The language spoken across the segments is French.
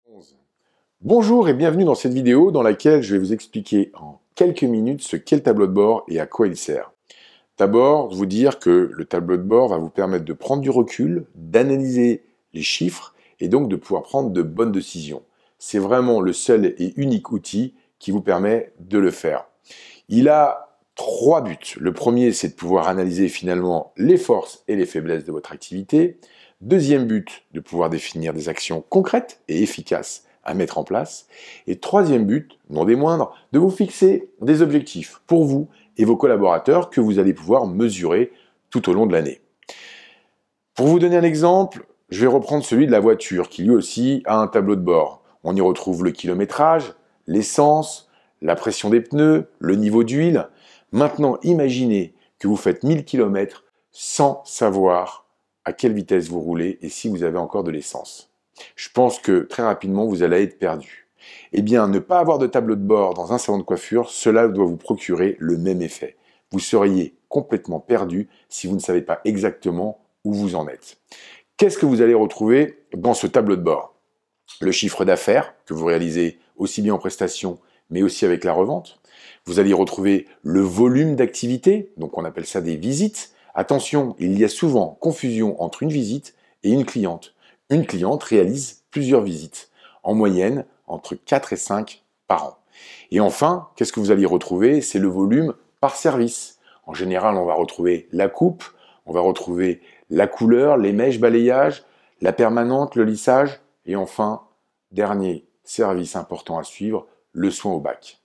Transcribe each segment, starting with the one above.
11. Bonjour et bienvenue dans cette vidéo dans laquelle je vais vous expliquer en quelques minutes ce qu'est le tableau de bord et à quoi il sert. D'abord, vous dire que le tableau de bord va vous permettre de prendre du recul, d'analyser les chiffres et donc de pouvoir prendre de bonnes décisions. C'est vraiment le seul et unique outil qui vous permet de le faire. Il a 3 buts. Le premier, c'est de pouvoir analyser finalement les forces et les faiblesses de votre activité. Deuxième but, de pouvoir définir des actions concrètes et efficaces à mettre en place. Et troisième but, non des moindres, de vous fixer des objectifs pour vous et vos collaborateurs que vous allez pouvoir mesurer tout au long de l'année. Pour vous donner un exemple, je vais reprendre celui de la voiture qui lui aussi a un tableau de bord. On y retrouve le kilométrage, l'essence, la pression des pneus, le niveau d'huile. Maintenant, imaginez que vous faites 1000 km sans savoir à quelle vitesse vous roulez et si vous avez encore de l'essence. Je pense que très rapidement, vous allez être perdu. Eh bien, ne pas avoir de tableau de bord dans un salon de coiffure, cela doit vous procurer le même effet. Vous seriez complètement perdu si vous ne savez pas exactement où vous en êtes. Qu'est-ce que vous allez retrouver dans ce tableau de bord? Le chiffre d'affaires que vous réalisez aussi bien en prestation, mais aussi avec la revente. Vous allez y retrouver le volume d'activité, donc on appelle ça des visites. Attention, il y a souvent confusion entre une visite et une cliente. Une cliente réalise plusieurs visites, en moyenne entre 4 et 5 par an. Et enfin, qu'est-ce que vous allez y retrouver? C'est le volume par service. En général, on va retrouver la coupe, on va retrouver la couleur, les mèches, balayage, la permanente, le lissage, et enfin, dernier service important à suivre, le soin au bac.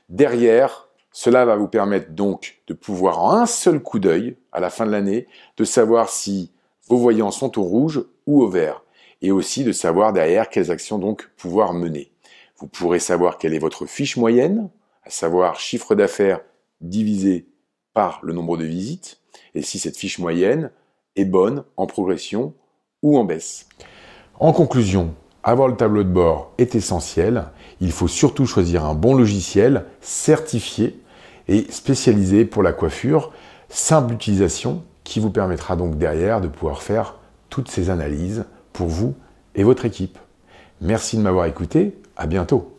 Derrière, cela va vous permettre donc de pouvoir en un seul coup d'œil, à la fin de l'année, de savoir si vos voyants sont au rouge ou au vert, et aussi de savoir derrière quelles actions donc pouvoir mener. Vous pourrez savoir quelle est votre fiche moyenne, à savoir chiffre d'affaires divisé par le nombre de visites, et si cette fiche moyenne est bonne, en progression ou en baisse. En conclusion, avoir le tableau de bord est essentiel. Il faut surtout choisir un bon logiciel certifié et spécialisé pour la coiffure, simple utilisation qui vous permettra donc derrière de pouvoir faire toutes ces analyses pour vous et votre équipe. Merci de m'avoir écouté, à bientôt.